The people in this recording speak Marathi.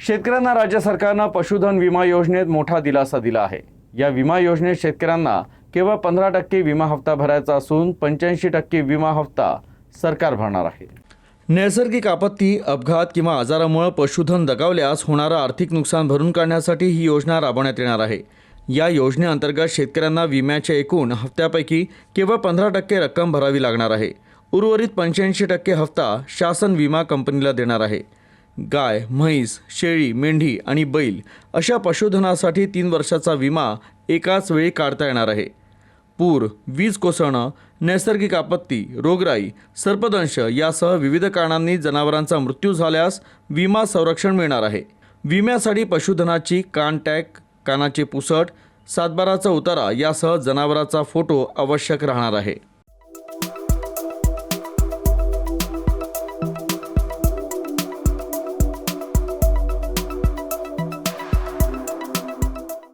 शेतकऱ्यांना राज्य सरकारनं पशुधन विमा योजनेत मोठा दिलासा दिला आहे। या विमा योजनेत शेतकऱ्यांना केवळ 15% विमा हप्ता भरायचा असून 85% विमा हप्ता सरकार भरणार आहे। नैसर्गिक आपत्ती, अपघात किंवा आजारामुळे पशुधन दगावल्यास होणारं आर्थिक नुकसान भरून काढण्यासाठी ही योजना राबवण्यात येणार आहे। या योजनेअंतर्गत शेतकऱ्यांना विम्याच्या एकूण हप्त्यापैकी केवळ 15% रक्कम भरावी लागणार आहे। उर्वरित 85% हप्ता शासन विमा कंपनीला देणार आहे। गाय, म्हैस, शेळी, मेंढी आणि बैल अशा पशुधनासाठी 3 वर्षाचा विमा एकाच वेळी काढता येणार आहे। पूर, वीज कोसळणं, नैसर्गिक आपत्ती, रोगराई, सर्पदंश यासह विविध कारणांनी जनावरांचा मृत्यू झाल्यास विमा संरक्षण मिळणार आहे। विम्यासाठी पशुधनाची कान टॅग, कानाचे पुसट, सातबाराचा उतारा यासह जनावराचा फोटो आवश्यक राहणार आहे।